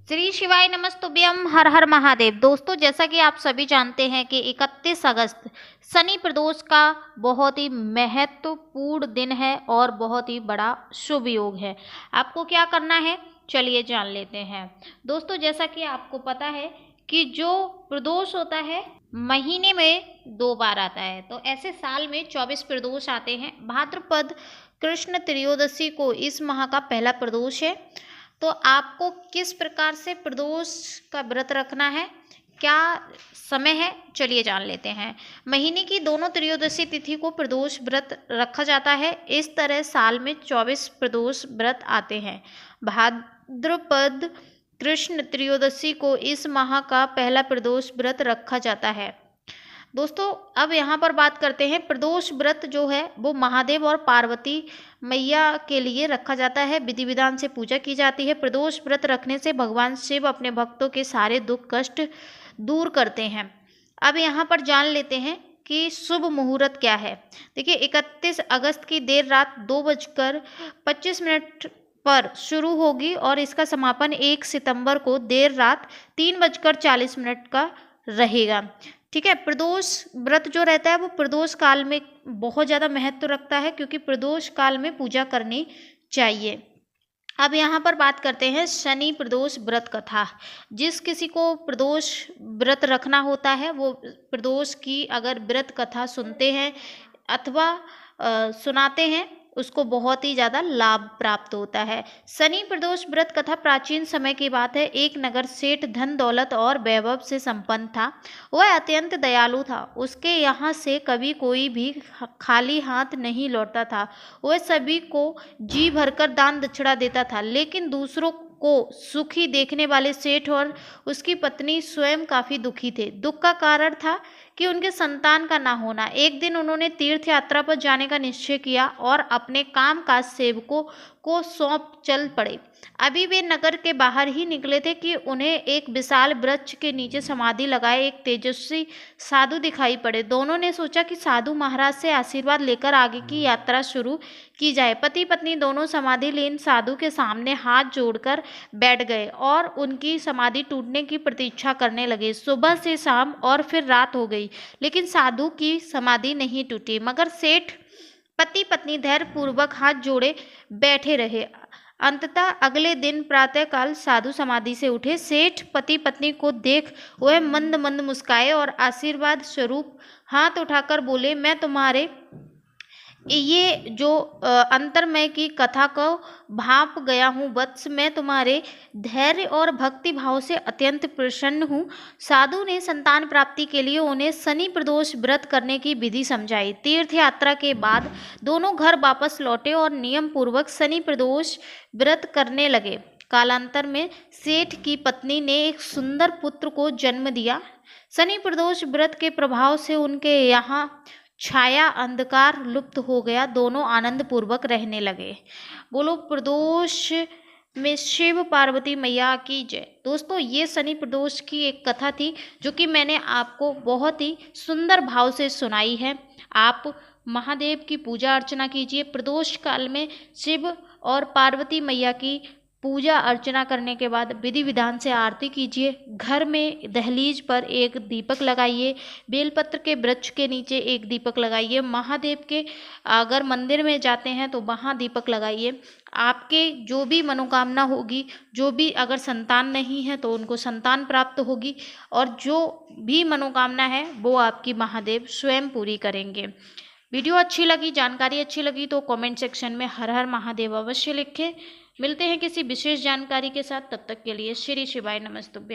श्री शिवाय नमस्तुभ्यम, हर हर महादेव। दोस्तों, जैसा कि आप सभी जानते हैं कि 31 अगस्त शनि प्रदोष का बहुत ही महत्वपूर्ण दिन है और बहुत ही बड़ा शुभ योग है। आपको क्या करना है, चलिए जान लेते हैं। दोस्तों, जैसा कि आपको पता है कि जो प्रदोष होता है महीने में 2 बार आता है, तो ऐसे साल में 24 प्रदोष आते हैं। भाद्रपद कृष्ण त्रयोदशी को इस माह का पहला प्रदोष है। तो आपको किस प्रकार से प्रदोष का व्रत रखना है, क्या समय है, चलिए जान लेते हैं। महीने की दोनों त्रयोदशी तिथि को प्रदोष व्रत रखा जाता है। इस तरह साल में 24 प्रदोष व्रत आते हैं। भाद्रपद कृष्ण त्रयोदशी को इस माह का पहला प्रदोष व्रत रखा जाता है। दोस्तों, अब यहाँ पर बात करते हैं। प्रदोष व्रत जो है वो महादेव और पार्वती मैया के लिए रखा जाता है। विधि विधान से पूजा की जाती है। प्रदोष व्रत रखने से भगवान शिव अपने भक्तों के सारे दुख कष्ट दूर करते हैं। अब यहाँ पर जान लेते हैं कि शुभ मुहूर्त क्या है। देखिए, 31 अगस्त की देर रात 2:25 पर शुरू होगी और इसका समापन 1 सितंबर को देर रात 3:40 का रहेगा। ठीक है। प्रदोष व्रत जो रहता है वो प्रदोष काल में बहुत ज़्यादा महत्व रखता है, क्योंकि प्रदोष काल में पूजा करनी चाहिए। अब यहाँ पर बात करते हैं शनि प्रदोष व्रत कथा। जिस किसी को प्रदोष व्रत रखना होता है वो प्रदोष की अगर व्रत कथा सुनते हैं अथवा सुनाते हैं, उसको बहुत ही ज़्यादा लाभ प्राप्त होता है। शनि प्रदोष व्रत कथा प्राचीन समय की बात है। एक नगर सेठ धन दौलत और वैभव से संपन्न था। वह अत्यंत दयालु था। उसके यहाँ से कभी कोई भी खाली हाथ नहीं लौटता था। वह सभी को जी भरकर दान दक्षिणा देता था, लेकिन दूसरों को सुखी देखने वाले सेठ और उसकी पत्नी स्वयं काफ़ी दुखी थे। दुख का कारण था कि उनके संतान का ना होना। एक दिन उन्होंने तीर्थ यात्रा पर जाने का निश्चय किया और अपने कामकाज सेवकों को सौंप चल पड़े। अभी वे नगर के बाहर ही निकले थे कि उन्हें एक विशाल वृक्ष के नीचे समाधि लगाए एक तेजस्वी साधु दिखाई पड़े। दोनों ने सोचा कि साधु महाराज से आशीर्वाद लेकर आगे की यात्रा शुरू की जाए। पति पत्नी दोनों समाधि लीन साधु के सामने हाथ जोड़कर बैठ गए और उनकी समाधि टूटने की प्रतीक्षा करने लगे। सुबह से शाम और फिर रात हो गई, लेकिन साधु की समाधि नहीं टूटी। मगर सेठ पति पत्नी धैर्य पूर्वक हाथ जोड़े बैठे रहे। अंततः अगले दिन प्रातःकाल साधु समाधि से उठे। सेठ पति पत्नी को देख वह मंद मंद मुस्काए और आशीर्वाद स्वरूप हाथ उठाकर बोले, मैं तुम्हारे ये जो अंतर्मय की कथा को भाप गया हूँ वत्स। मैं तुम्हारे धैर्य और भक्ति भाव से अत्यंत प्रसन्न हूँ। साधु ने संतान प्राप्ति के लिए उन्हें शनि प्रदोष व्रत करने की विधि समझाई। तीर्थ यात्रा के बाद दोनों घर वापस लौटे और नियम पूर्वक शनि प्रदोष व्रत करने लगे। कालांतर में सेठ की पत्नी ने एक सुंदर पुत्र को जन्म दिया। शनि प्रदोष व्रत के प्रभाव से उनके यहाँ छाया अंधकार लुप्त हो गया। दोनों आनंद पूर्वक रहने लगे। बोलो प्रदोष में शिव पार्वती मैया की जय। दोस्तों, ये शनि प्रदोष की एक कथा थी जो कि मैंने आपको बहुत ही सुंदर भाव से सुनाई है। आप महादेव की पूजा अर्चना कीजिए। प्रदोष काल में शिव और पार्वती मैया की पूजा अर्चना करने के बाद विधि विधान से आरती कीजिए। घर में दहलीज पर एक दीपक लगाइए। बेलपत्र के वृक्ष के नीचे एक दीपक लगाइए। महादेव के अगर मंदिर में जाते हैं तो वहाँ दीपक लगाइए। आपके जो भी मनोकामना होगी, जो भी अगर संतान नहीं है तो उनको संतान प्राप्त होगी, और जो भी मनोकामना है वो आपकी महादेव स्वयं पूरी करेंगे। वीडियो अच्छी लगी, जानकारी अच्छी लगी तो कमेंट सेक्शन में हर हर महादेव अवश्य लिखें। मिलते हैं किसी विशेष जानकारी के साथ, तब तक के लिए श्री शिवाय नमस्तुभ्यं।